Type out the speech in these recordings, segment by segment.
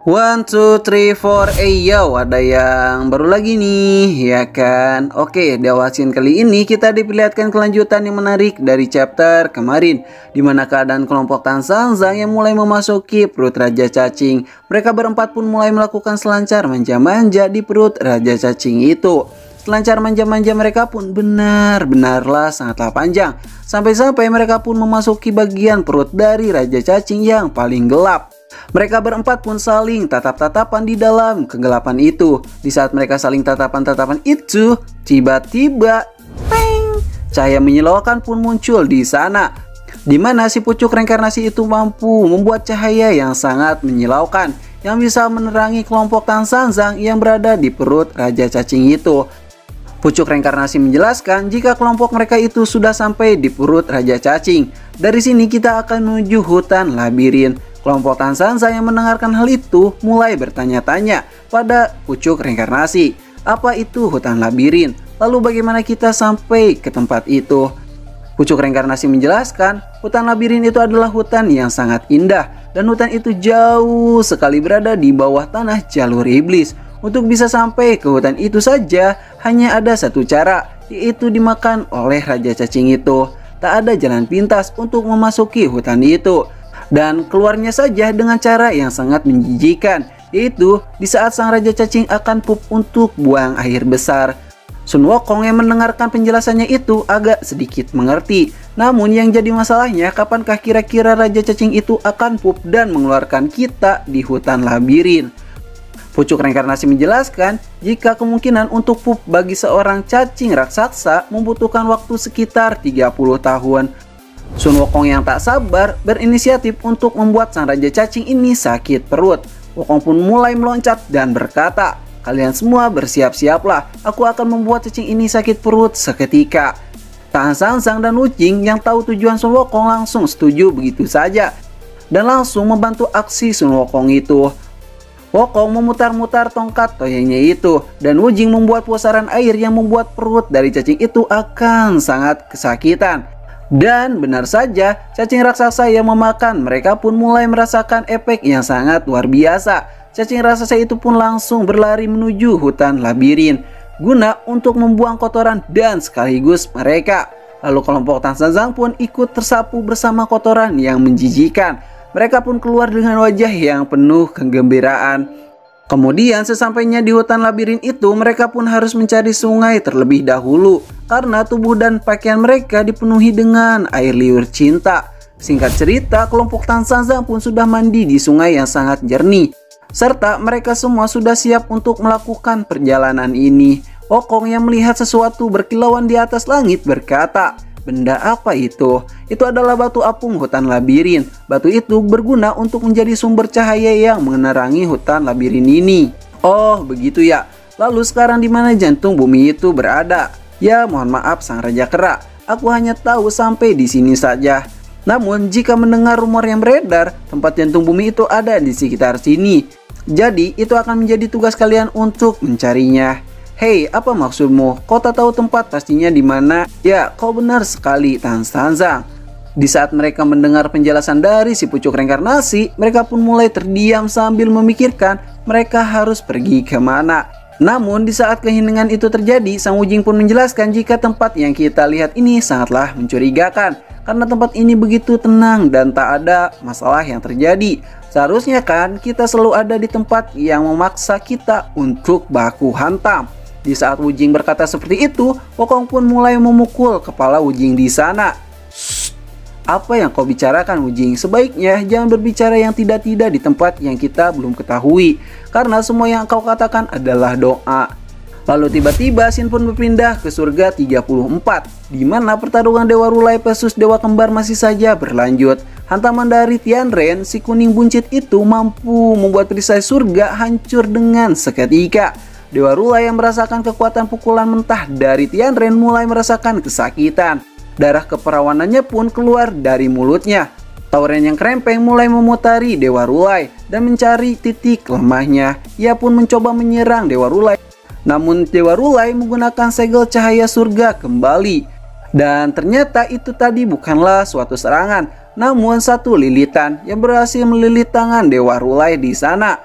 One, two, three, four, yo, ada yang baru lagi nih, ya kan? Oke, di awal scene kali ini kita diperlihatkan kelanjutan yang menarik dari chapter kemarin, dimana keadaan kelompok Tan Sanzang yang mulai memasuki perut Raja Cacing. Mereka berempat pun mulai melakukan selancar manja-manja di perut Raja Cacing itu. Selancar manja-manja mereka pun benar-benarlah sangatlah panjang. Sampai-sampai mereka pun memasuki bagian perut dari Raja Cacing yang paling gelap. Mereka berempat pun saling tatap-tatapan di dalam kegelapan itu. Di saat mereka saling tatapan-tatapan itu, tiba-tiba cahaya menyilaukan pun muncul di sana. Di mana si pucuk reinkarnasi itu mampu membuat cahaya yang sangat menyilaukan yang bisa menerangi kelompok Tan Sanzang yang berada di perut Raja Cacing itu. Pucuk reinkarnasi menjelaskan jika kelompok mereka itu sudah sampai di perut Raja Cacing. Dari sini kita akan menuju hutan labirin. Kelompok Tan Sanzang yang mendengarkan hal itu mulai bertanya-tanya pada pucuk reinkarnasi. Apa itu hutan labirin? Lalu bagaimana kita sampai ke tempat itu? Pucuk reinkarnasi menjelaskan hutan labirin itu adalah hutan yang sangat indah. Dan hutan itu jauh sekali berada di bawah tanah jalur iblis. Untuk bisa sampai ke hutan itu saja hanya ada satu cara, yaitu dimakan oleh Raja Cacing itu. Tak ada jalan pintas untuk memasuki hutan itu. Dan keluarnya saja dengan cara yang sangat menjijikan, yaitu di saat sang Raja Cacing akan pup untuk buang air besar. Sun Wukong yang mendengarkan penjelasannya itu agak sedikit mengerti. Namun yang jadi masalahnya, kapankah kira-kira Raja Cacing itu akan pup dan mengeluarkan kita di hutan labirin? Pucuk reinkarnasi menjelaskan jika kemungkinan untuk pup bagi seorang cacing raksasa membutuhkan waktu sekitar 30 tahun. Sun Wukong yang tak sabar berinisiatif untuk membuat sang Raja Cacing ini sakit perut. Wukong pun mulai meloncat dan berkata, "Kalian semua bersiap-siaplah, aku akan membuat cacing ini sakit perut seketika." Tan Sanzang dan Wu Jing yang tahu tujuan Sun Wukong langsung setuju begitu saja dan langsung membantu aksi Sun Wukong itu. Wukong memutar-mutar tongkat toyengnya itu dan Wu Jing membuat pusaran air yang membuat perut dari cacing itu akan sangat kesakitan. Dan benar saja, cacing raksasa yang memakan mereka pun mulai merasakan efek yang sangat luar biasa. Cacing raksasa itu pun langsung berlari menuju hutan labirin guna untuk membuang kotoran dan sekaligus mereka. Lalu kelompok Tan Sanzang pun ikut tersapu bersama kotoran yang menjijikan. Mereka pun keluar dengan wajah yang penuh kegembiraan. Kemudian sesampainya di hutan labirin itu, mereka pun harus mencari sungai terlebih dahulu karena tubuh dan pakaian mereka dipenuhi dengan air liur cinta. Singkat cerita, kelompok Tan Sanzang pun sudah mandi di sungai yang sangat jernih, serta mereka semua sudah siap untuk melakukan perjalanan ini. Wukong yang melihat sesuatu berkilauan di atas langit berkata, "Benda apa itu?" Itu adalah batu apung hutan labirin. Batu itu berguna untuk menjadi sumber cahaya yang menerangi hutan labirin ini. Oh, begitu ya. Lalu sekarang di mana jantung bumi itu berada? Ya, mohon maaf sang Raja Kera. Aku hanya tahu sampai di sini saja. Namun, jika mendengar rumor yang beredar, tempat jantung bumi itu ada di sekitar sini. Jadi, itu akan menjadi tugas kalian untuk mencarinya. Hei, apa maksudmu? Kau tak tahu tempat pastinya di mana? Ya, kau benar sekali, Tan Sanzang. Di saat mereka mendengar penjelasan dari si pucuk reinkarnasi, mereka pun mulai terdiam sambil memikirkan mereka harus pergi kemana. Namun di saat keheningan itu terjadi, Sang Wu Jing pun menjelaskan jika tempat yang kita lihat ini sangatlah mencurigakan. Karena tempat ini begitu tenang dan tak ada masalah yang terjadi. Seharusnya kan kita selalu ada di tempat yang memaksa kita untuk baku hantam. Di saat Wu Jing berkata seperti itu, Wukong pun mulai memukul kepala Wu Jing di sana. Apa yang kau bicarakan, Wu Jing? Sebaiknya jangan berbicara yang tidak-tidak di tempat yang kita belum ketahui, karena semua yang kau katakan adalah doa. Lalu tiba-tiba Sin pun berpindah ke surga 34, di mana pertarungan Dewa Rulai versus Dewa Kembar masih saja berlanjut. Hantaman dari Tianren, si kuning buncit itu mampu membuat perisai surga hancur dengan seketika. Dewa Rulai yang merasakan kekuatan pukulan mentah dari Tianren mulai merasakan kesakitan. Darah keperawanannya pun keluar dari mulutnya. Tauren yang krempeng mulai memutari Dewa Rulai dan mencari titik lemahnya. Ia pun mencoba menyerang Dewa Rulai. Namun Dewa Rulai menggunakan segel cahaya surga kembali. Dan ternyata itu tadi bukanlah suatu serangan, namun satu lilitan yang berhasil melilit tangan Dewa Rulai di sana.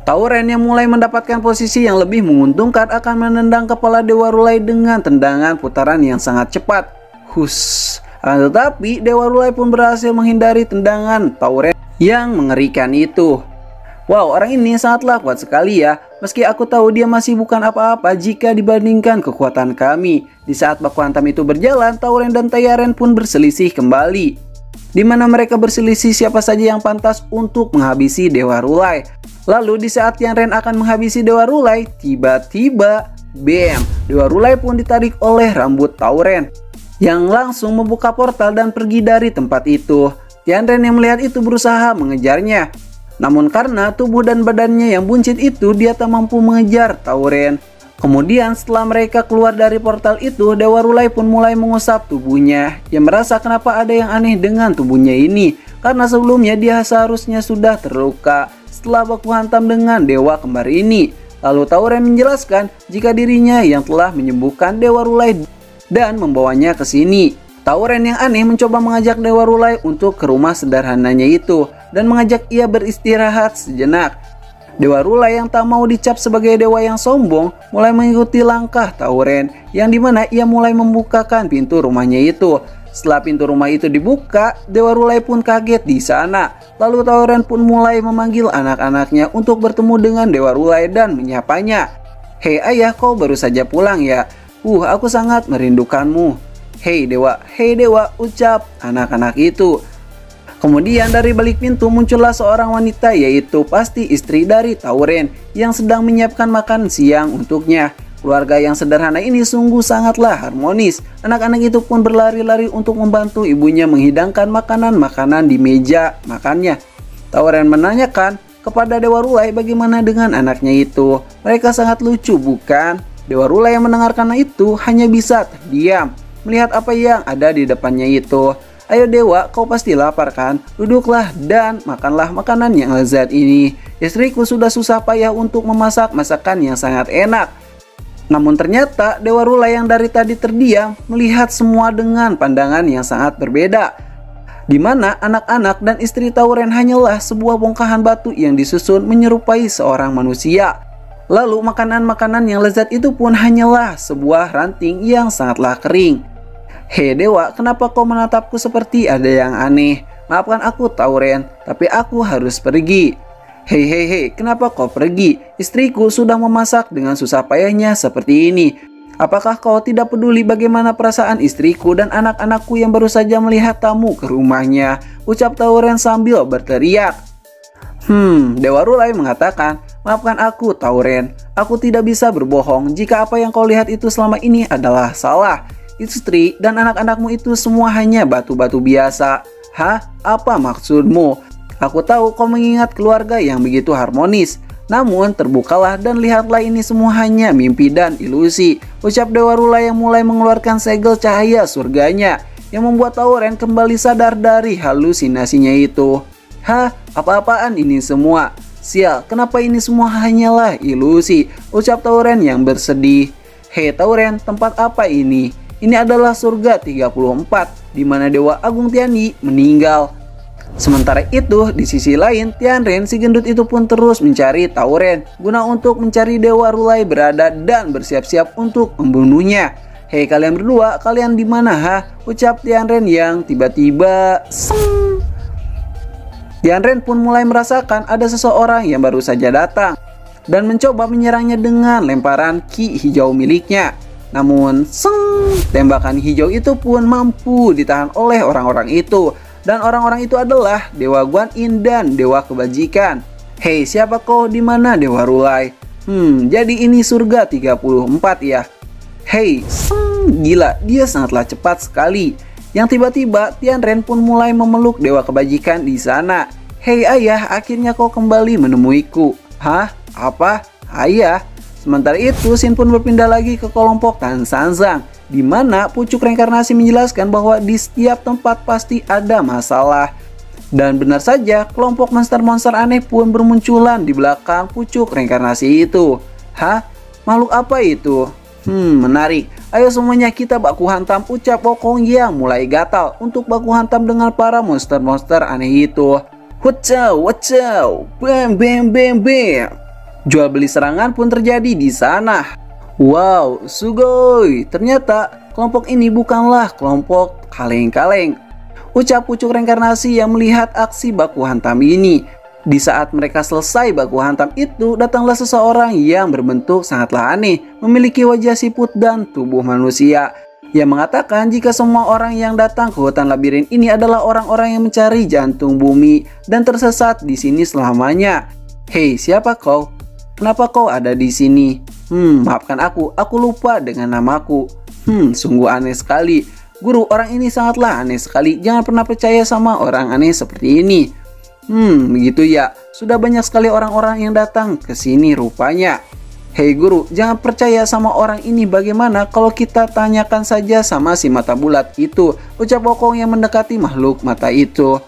Tauren yang mulai mendapatkan posisi yang lebih menguntungkan akan menendang kepala Dewa Rulai dengan tendangan putaran yang sangat cepat. Hus. Akan tetapi Dewa Rulai pun berhasil menghindari tendangan Tauren yang mengerikan itu. Wow, orang ini sangatlah kuat sekali ya. Meski aku tahu dia masih bukan apa-apa jika dibandingkan kekuatan kami. Di saat baku hantam itu berjalan, Tauren dan Tayaren pun berselisih kembali, di mana mereka berselisih siapa saja yang pantas untuk menghabisi Dewa Rulai. Lalu di saat Tianren akan menghabisi Dewa Rulai, tiba-tiba bam, Dewa Rulai pun ditarik oleh rambut Tauren yang langsung membuka portal dan pergi dari tempat itu. Tianren yang melihat itu berusaha mengejarnya, namun karena tubuh dan badannya yang buncit itu, dia tak mampu mengejar Tauren. Kemudian setelah mereka keluar dari portal itu, Dewa Rulai pun mulai mengusap tubuhnya. Dia merasa kenapa ada yang aneh dengan tubuhnya ini, karena sebelumnya dia seharusnya sudah terluka setelah baku hantam dengan Dewa Kembar ini. Lalu Tauren menjelaskan jika dirinya yang telah menyembuhkan Dewa Rulai dan membawanya ke sini. Tauren yang aneh mencoba mengajak Dewa Rulai untuk ke rumah sederhananya itu dan mengajak ia beristirahat sejenak. Dewa Rulai yang tak mau dicap sebagai dewa yang sombong mulai mengikuti langkah Tauren, yang dimana ia mulai membukakan pintu rumahnya itu. Setelah pintu rumah itu dibuka, Dewa Rulai pun kaget di sana. Lalu Tauren pun mulai memanggil anak-anaknya untuk bertemu dengan Dewa Rulai dan menyapanya. "Hei ayah, kau baru saja pulang ya? Aku sangat merindukanmu." Hei dewa, ucap anak-anak itu. Kemudian dari balik pintu muncullah seorang wanita, yaitu pasti istri dari Tauren yang sedang menyiapkan makan siang untuknya. Keluarga yang sederhana ini sungguh sangatlah harmonis. Anak-anak itu pun berlari-lari untuk membantu ibunya menghidangkan makanan-makanan di meja makannya. Tauren menanyakan kepada Dewa Rulai bagaimana dengan anaknya itu. Mereka sangat lucu, bukan? Dewa Rulai yang mendengarkan itu hanya bisa terdiam melihat apa yang ada di depannya itu. "Ayo dewa, kau pasti lapar kan? Duduklah dan makanlah makanan yang lezat ini. Istriku sudah susah payah untuk memasak masakan yang sangat enak." Namun ternyata Dewa Rulai yang dari tadi terdiam melihat semua dengan pandangan yang sangat berbeda, di mana anak-anak dan istri Tauren hanyalah sebuah bongkahan batu yang disusun menyerupai seorang manusia. Lalu makanan-makanan yang lezat itu pun hanyalah sebuah ranting yang sangatlah kering. "Hei dewa, kenapa kau menatapku seperti ada yang aneh? Maafkan aku Tauren, tapi aku harus pergi." Hei, kenapa kau pergi? Istriku sudah memasak dengan susah payahnya seperti ini. Apakah kau tidak peduli bagaimana perasaan istriku dan anak-anakku yang baru saja melihat tamu ke rumahnya? Ucap Tauren sambil berteriak. Dewa Rulai mengatakan, "Maafkan aku Tauren, aku tidak bisa berbohong jika apa yang kau lihat itu selama ini adalah salah. Istri dan anak-anakmu itu semua hanya batu-batu biasa." "Hah? Apa maksudmu? Aku tahu kau mengingat keluarga yang begitu harmonis. Namun terbukalah dan lihatlah ini semua hanya mimpi dan ilusi," ucap Dewa Rulai yang mulai mengeluarkan segel cahaya surganya yang membuat Tauren kembali sadar dari halusinasinya itu. "Hah? Apa-apaan ini semua? Sial, kenapa ini semua hanyalah ilusi?" ucap Tauren yang bersedih. "Hei Tauren, tempat apa ini? Ini adalah surga 34, di mana Dewa Agung Tianyi meninggal." Sementara itu, di sisi lain, Tianren si gendut itu pun terus mencari Tauren guna untuk mencari Dewa Rulai berada dan bersiap-siap untuk membunuhnya. "Hei kalian berdua, kalian di mana ha?" ucap Tianren yang tiba-tiba Tianren pun mulai merasakan ada seseorang yang baru saja datang dan mencoba menyerangnya dengan lemparan ki hijau miliknya. Namun, tembakan hijau itu pun mampu ditahan oleh orang-orang itu. Dan orang-orang itu adalah Dewa Guan Yin dan Dewa Kebajikan. "Hei, siapa kau? Di mana Dewa Rulai?" Jadi ini surga 34 ya. Hei, gila, dia sangatlah cepat sekali. Yang tiba-tiba Tianren pun mulai memeluk Dewa Kebajikan di sana. "Hei ayah, akhirnya kau kembali menemuiku." "Hah? Apa? Ayah?" Sementara itu, Shin pun berpindah lagi ke kelompok Tan Sanzang, di mana pucuk reinkarnasi menjelaskan bahwa di setiap tempat pasti ada masalah. Dan benar saja, kelompok monster-monster aneh pun bermunculan di belakang pucuk reinkarnasi itu. "Hah? Makhluk apa itu? Menarik. Ayo semuanya kita baku hantam," ucap Wokong yang mulai gatal untuk baku hantam dengan para monster-monster aneh itu. Wacau, bam, bam, bam, bam. Jual beli serangan pun terjadi di sana. Wow, sugoi. Ternyata kelompok ini bukanlah kelompok kaleng-kaleng. Ucap pucuk reinkarnasi yang melihat aksi baku hantam ini. Di saat mereka selesai baku hantam itu, datanglah seseorang yang berbentuk sangatlah aneh, memiliki wajah siput dan tubuh manusia, yang mengatakan jika semua orang yang datang ke hutan labirin ini adalah orang-orang yang mencari jantung bumi dan tersesat di sini selamanya. Hei, siapa kau? Kenapa kau ada di sini? Maafkan aku lupa dengan namaku. Sungguh aneh sekali. Guru, orang ini sangatlah aneh sekali. Jangan pernah percaya sama orang aneh seperti ini. Begitu ya. Sudah banyak sekali orang-orang yang datang ke sini rupanya. Hei guru, jangan percaya sama orang ini. Bagaimana kalau kita tanyakan saja sama si mata bulat itu? Ucap Wokong yang mendekati makhluk mata itu.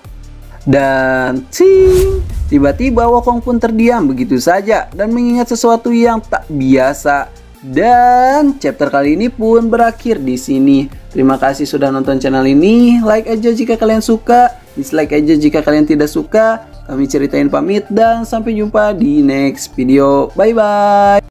Dan cing, tiba-tiba Wokong pun terdiam begitu saja dan mengingat sesuatu yang tak biasa. Dan chapter kali ini pun berakhir di sini. Terima kasih sudah nonton channel ini. Like aja jika kalian suka, dislike aja jika kalian tidak suka. Kami ceritain pamit dan sampai jumpa di next video. Bye bye.